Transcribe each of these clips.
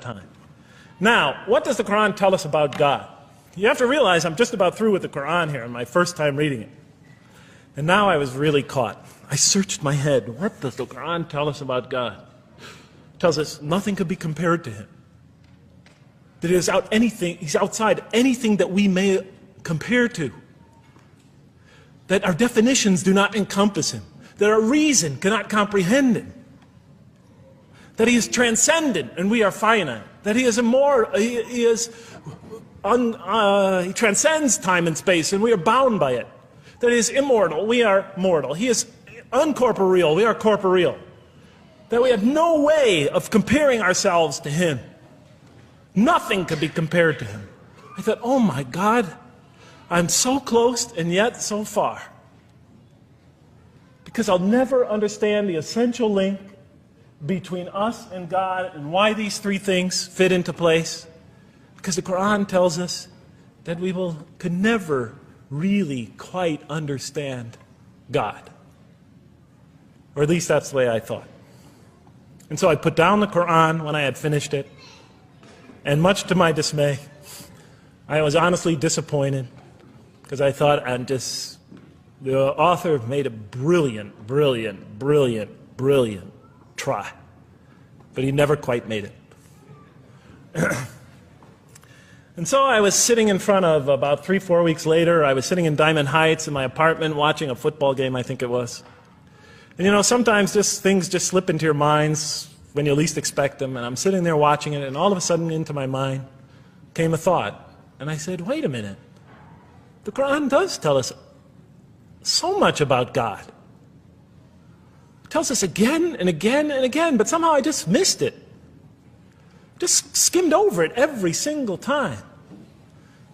time. Now, what does the Quran tell us about God? You have to realize I'm just about through with the Quran here, in my first time reading it. And now I was really caught. I searched my head. What does the Quran tell us about God? It tells us nothing could be compared to him. That he's outside anything that we may compare to. That our definitions do not encompass him. That our reason cannot comprehend him. That he is transcendent and we are finite. That he is immortal, he transcends time and space and we are bound by it. That he is immortal, we are mortal. He is uncorporeal, we are corporeal. That we have no way of comparing ourselves to him. Nothing could be compared to him. I thought, oh my God, I'm so close and yet so far. Because I'll never understand the essential link between us and God and why these three things fit into place. Because the Quran tells us that we could never really quite understand God. Or at least that's the way I thought. And so I put down the Quran when I had finished it. And much to my dismay, I was honestly disappointed because I thought the author made a brilliant try. But he never quite made it. And so I was sitting in front of, about 3-4 weeks later, I was sitting in Diamond Heights in my apartment watching a football game, I think it was. And you know, sometimes things just slip into your minds when you least expect them. And I'm sitting there watching it, and all of a sudden into my mind came a thought. And I said, wait a minute. The Quran does tell us so much about God. It tells us again and again and again, but somehow I just missed it. Just skimmed over it every single time.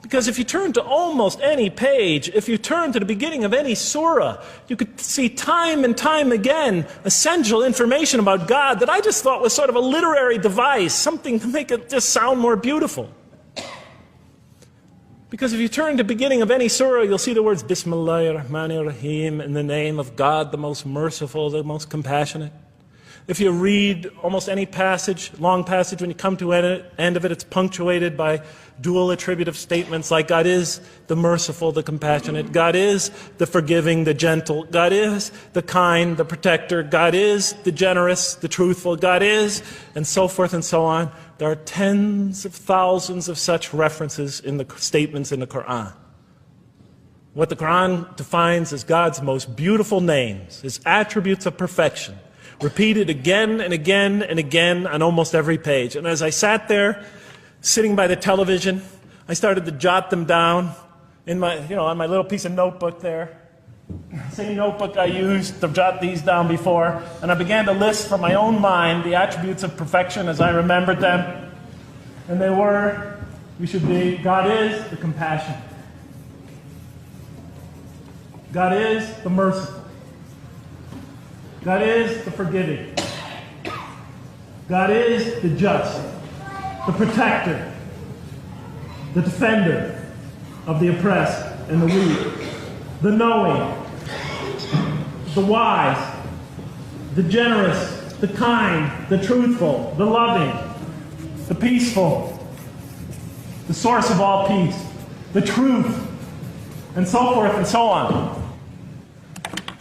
Because if you turn to almost any page, if you turn to the beginning of any surah, you could see time and time again essential information about God that I just thought was sort of a literary device, something to make it just sound more beautiful. Because if you turn to the beginning of any surah, you'll see the words Bismillahir Rahmanir Rahim, in the name of God, the most merciful, the most compassionate. If you read almost any passage, long passage, when you come to the end of it, it's punctuated by dual attributive statements like God is the merciful, the compassionate, God is the forgiving, the gentle, God is the kind, the protector, God is the generous, the truthful, God is, and so forth and so on. There are tens of thousands of such references in the statements in the Quran. What the Quran defines as God's most beautiful names, his attributes of perfection, repeated again and again and again on almost every page. And as I sat there, sitting by the television, I started to jot them down in my, on my little piece of notebook there. Same notebook I used to jot these down before. And I began to list from my own mind the attributes of perfection as I remembered them. And they were, God is the compassionate. God is the merciful. God is the forgiving. God is the just, the protector, the defender of the oppressed and the weak, the knowing, the wise, the generous, the kind, the truthful, the loving, the peaceful, the source of all peace, the truth, and so forth and so on.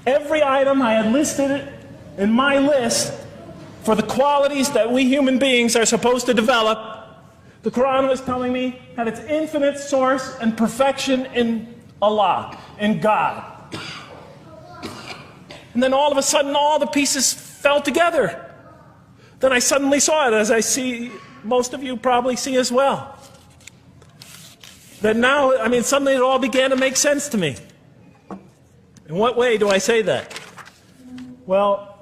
Every item I had listed in my list for the qualities that we human beings are supposed to develop, the Quran was telling me had its infinite source and perfection in Allah, in God. And then all of a sudden all the pieces fell together. Then I suddenly saw it, as I see most of you probably see as well. That now, suddenly it all began to make sense to me. In what way do I say that? Well,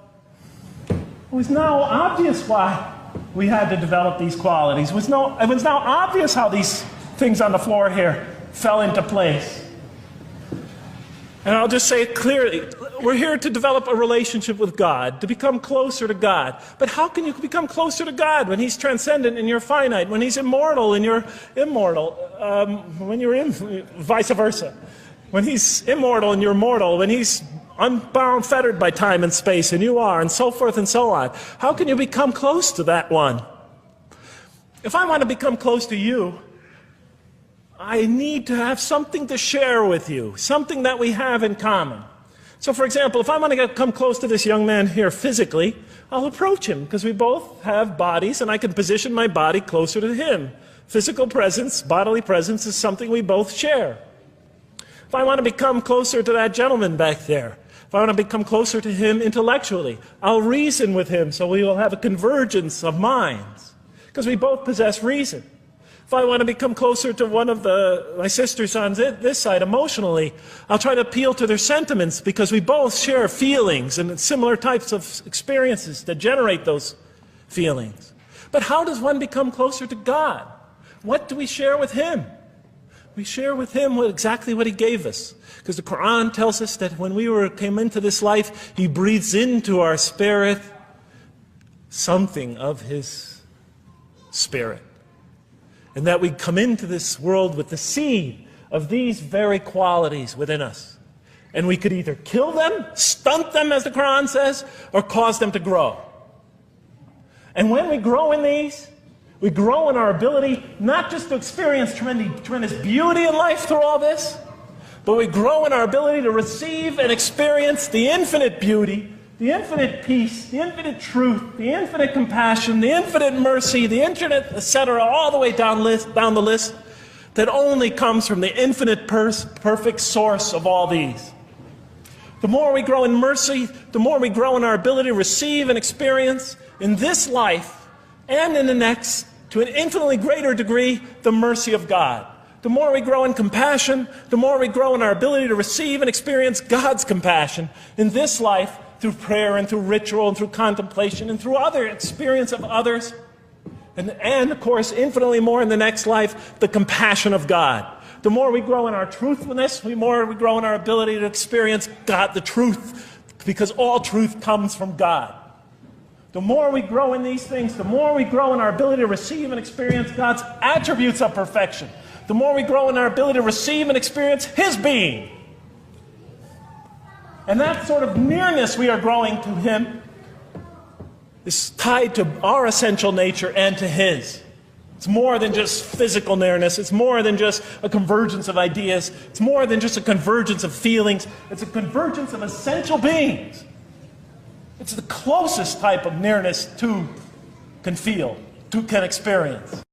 it was now obvious why we had to develop these qualities. It was now obvious how these things on the floor here fell into place. And I'll just say it clearly. We're here to develop a relationship with God, to become closer to God. But how can you become closer to God when he's transcendent and you're finite, when he's immortal and you're immortal, vice versa? When he's immortal and you're mortal, when he's unbound, fettered by time and space, and you are, and so forth and so on. How can you become close to that one? If I want to become close to you, I need to have something to share with you, something that we have in common. So for example, if I want to come close to this young man here physically, I'll approach him because we both have bodies and I can position my body closer to him. Physical presence, bodily presence is something we both share. If I want to become closer to that gentleman back there, if I want to become closer to him intellectually, I'll reason with him so we will have a convergence of minds because we both possess reason. If I want to become closer to one of my sisters on this side emotionally, I'll try to appeal to their sentiments because we both share feelings and similar types of experiences that generate those feelings. But how does one become closer to God? What do we share with Him? We share with Him exactly what He gave us. Because the Quran tells us that when we came into this life, He breathes into our spirit something of His Spirit. And that we come into this world with the seed of these very qualities within us. And we could either kill them, stunt them as the Quran says, or cause them to grow. And when we grow in these, we grow in our ability not just to experience tremendous beauty in life through all this, but we grow in our ability to receive and experience the infinite beauty, the infinite peace, the infinite truth, the infinite compassion, the infinite mercy, the infinite, etc., all the way down the list, that only comes from the infinite perfect source of all these. The more we grow in mercy, the more we grow in our ability to receive and experience in this life and in the next, to an infinitely greater degree, the mercy of God. The more we grow in compassion, the more we grow in our ability to receive and experience God's compassion in this life, through prayer and through ritual and through contemplation and through other experience of others. And of course, infinitely more in the next life, the compassion of God. The more we grow in our truthfulness, the more we grow in our ability to experience God, the truth, because all truth comes from God. The more we grow in these things, the more we grow in our ability to receive and experience God's attributes of perfection. The more we grow in our ability to receive and experience His being. And that sort of nearness we are growing to Him is tied to our essential nature and to His. It's more than just physical nearness. It's more than just a convergence of ideas. It's more than just a convergence of feelings. It's a convergence of essential beings. It's the closest type of nearness two can feel, two can experience.